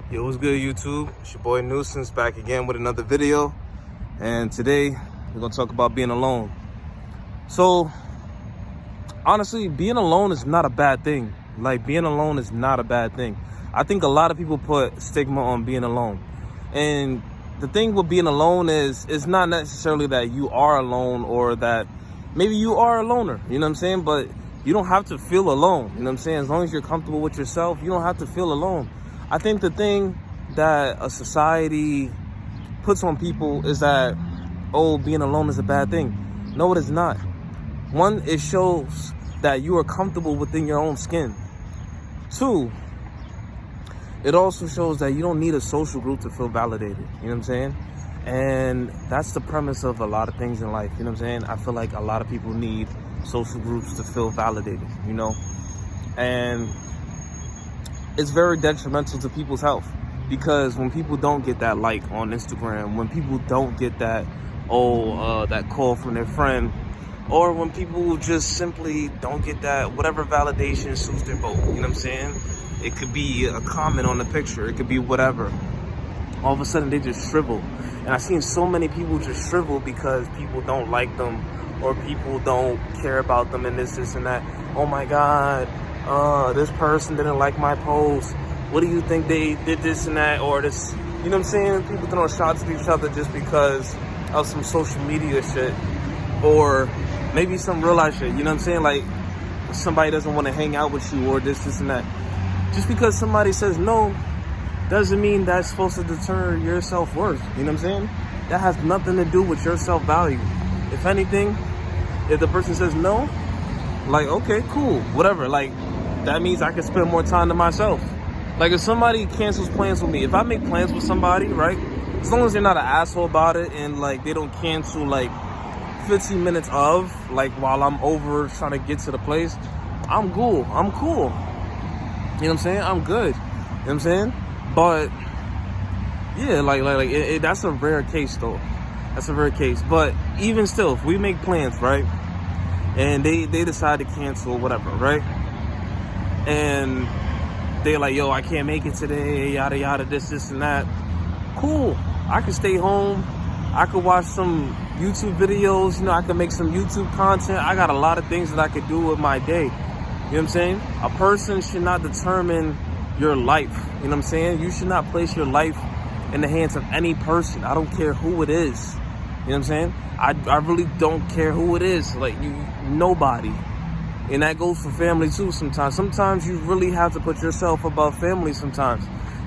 Yo, what's good, YouTube? It's your boy Nuisance back again with another video. And today, we're gonna talk about being alone. So, honestly, being alone is not a bad thing. Like, being alone is not a bad thing. I think a lot of people put stigma on being alone. And the thing with being alone is, it's not necessarily that you are alone or that maybe you are a loner, you know what I'm saying? But you don't have to feel alone, you know what I'm saying? As long as you're comfortable with yourself, you don't have to feel alone. I think the thing that a society puts on people is that, oh, being alone is a bad thing. No, it is not. One, it shows that you are comfortable within your own skin. Two, it also shows that you don't need a social group to feel validated, you know what I'm saying? And that's the premise of a lot of things in life, you know what I'm saying? I feel like a lot of people need social groups to feel validated, you know? And it's very detrimental to people's health, because when people don't get that like on Instagram, when people don't get that that call from their friend, or when people just simply don't get that whatever validation suits their boat, you know what I'm saying? It could be a comment on the picture, it could be whatever. All of a sudden they just shrivel. And I've seen so many people just shrivel because people don't like them, or people don't care about them, and this and that. Oh my God, this person didn't like my post. What do you think they did this and that, or this, you know what I'm saying? People throwing shots at each other just because of some social media shit, or maybe some real life shit, you know what I'm saying? Like, somebody doesn't want to hang out with you, or this and that. Just because somebody says no, doesn't mean that's supposed to deter your self-worth, you know what I'm saying? That has nothing to do with your self-value. If anything, if the person says no, like, okay, cool, whatever, like, that means I can spend more time to myself. Like, if somebody cancels plans with me, if I make plans with somebody, right, as long as they're not an asshole about it, and like they don't cancel like 15 minutes of, like, while I'm over trying to get to the place, I'm cool. You know what I'm saying? I'm good. You know what I'm saying? But yeah, like that's a rare case though. That's a rare case. But even still, if we make plans, right, and they decide to cancel whatever, right, and they're like, yo, I can't make it today, yada yada, this and that. Cool. I can stay home. I could watch some YouTube videos. You know, I can make some YouTube content. I got a lot of things that I could do with my day. You know what I'm saying? A person should not determine your life. You know what I'm saying? You should not place your life in the hands of any person. I don't care who it is. You know what I'm saying? I really don't care who it is. Like, nobody. And that goes for family too sometimes. Sometimes you really have to put yourself above family sometimes.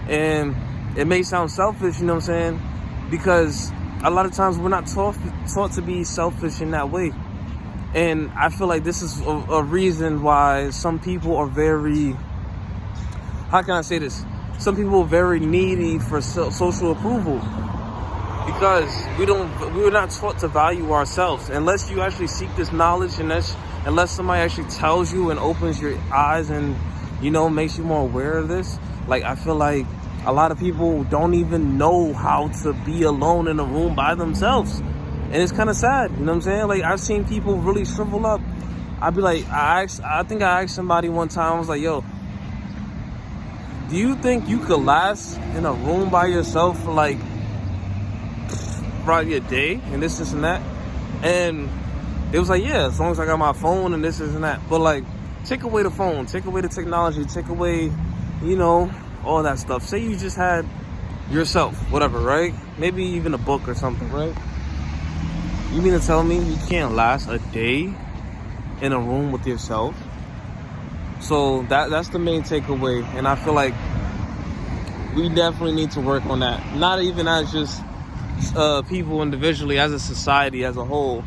And it may sound selfish, you know what I'm saying? Because a lot of times we're not taught to be selfish in that way. And I feel like this is a reason why some people are very, how can I say this? Some people are very needy for social approval, because we're not taught to value ourselves. Unless you actually seek this knowledge, and unless somebody actually tells you and opens your eyes and, you know, makes you more aware of this. Like, I feel like a lot of people don't even know how to be alone in a room by themselves. And it's kind of sad, you know what I'm saying? Like, I've seen people really shrivel up. I'd be like, I think I asked somebody one time, I was like, yo, do you think you could last in a room by yourself for like probably a day and this and that? And it was like, yeah, as long as I got my phone and this and that. But like, take away the phone, take away the technology, take away, you know, all that stuff. Say you just had yourself, whatever, right? Maybe even a book or something, right? You mean to tell me you can't last a day in a room with yourself? So that's the main takeaway. And I feel like we definitely need to work on that. Not even as just people individually, as a society as a whole.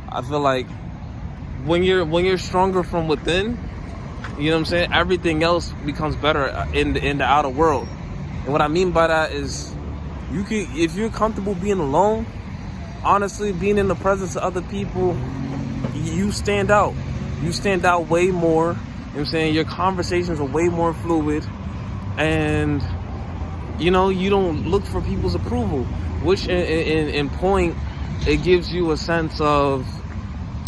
I feel like when you're stronger from within, you know what I'm saying, everything else becomes better in the outer world. And what I mean by that is, if you're comfortable being alone, honestly, being in the presence of other people, you stand out. You stand out way more. You know what I'm saying? Your conversations are way more fluid, and you know, you don't look for people's approval, which in point, it gives you a sense of,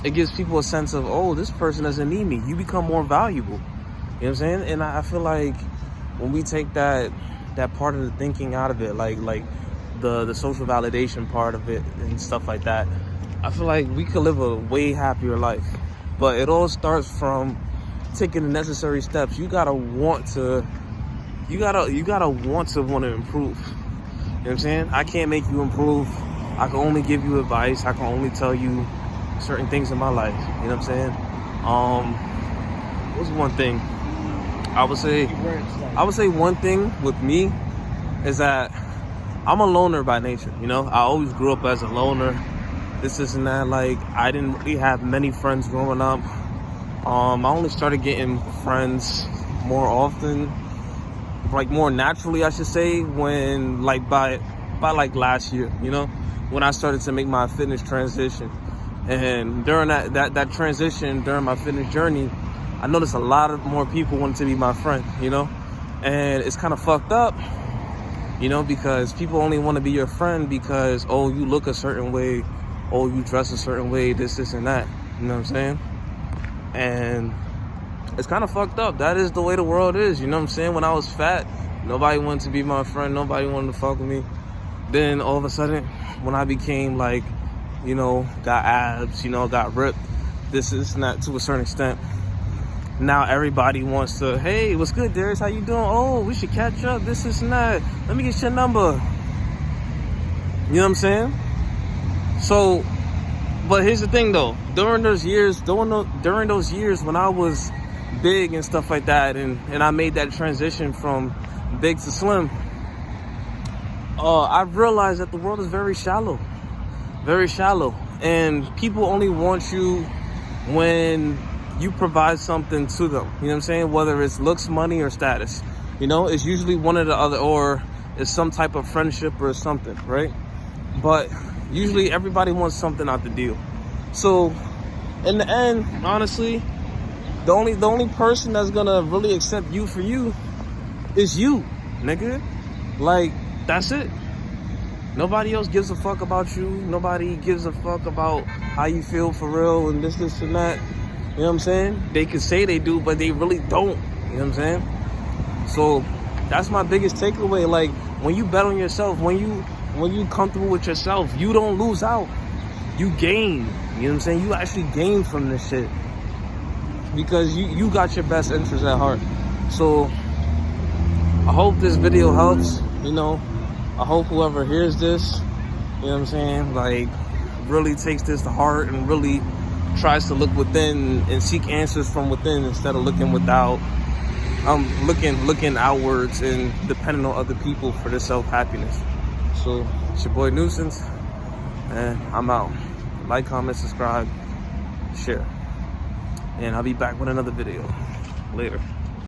it gives people a sense of, oh, this person doesn't need me. You become more valuable. You know what I'm saying? And I feel like when we take that that part of the thinking out of it, like the social validation part of it and stuff like that, I feel like we could live a way happier life. But it all starts from taking the necessary steps. You gotta want to want to improve. You know what I'm saying? I can't make you improve. I can only give you advice. I can only tell you certain things in my life. You know what I'm saying? What's one thing? I would say one thing with me is that I'm a loner by nature. You know, I always grew up as a loner. This and that. Like, I didn't really have many friends growing up. I only started getting friends more often, like more naturally, I should say, when like by like last year, you know, when I started to make my fitness transition. And during that transition, during my fitness journey, I noticed a lot of more people wanted to be my friend, you know, and it's kind of fucked up, you know, because people only want to be your friend because, oh, you look a certain way, oh, you dress a certain way, this and that, you know what I'm saying? And it's kind of fucked up. That is the way the world is, you know what I'm saying? When I was fat, nobody wanted to be my friend, nobody wanted to fuck with me. Then all of a sudden, when I became like, you know, got abs, you know, got ripped, this and that to a certain extent, now everybody wants to, hey, what's good, Darius? How you doing? Oh, we should catch up, this and that. Let me get your number. You know what I'm saying? So, but here's the thing though, during those years when I was big and stuff like that, and I made that transition from big to slim, I've realized that the world is very shallow, and people only want you when you provide something to them. You know what I'm saying? Whether it's looks, money, or status, you know, it's usually one or the other, or it's some type of friendship or something, right? But usually everybody wants something out the deal. So in the end, honestly, the only person that's gonna really accept you for you is you, nigga. Like, that's it. Nobody else gives a fuck about you. Nobody gives a fuck about how you feel for real and this and that. You know what I'm saying? They can say they do, but they really don't. You know what I'm saying? So that's my biggest takeaway. Like, when you bet on yourself, when you comfortable with yourself, you don't lose out. You gain. You know what I'm saying? You actually gain from this shit. Because you got your best interest at heart. So I hope this video helps. You know, I hope whoever hears this, you know what I'm saying, like, really takes this to heart and really tries to look within and seek answers from within instead of looking looking outwards and depending on other people for their self-happiness. So it's your boy Nuisance, and I'm out. Like, comment, subscribe, share, and I'll be back with another video later.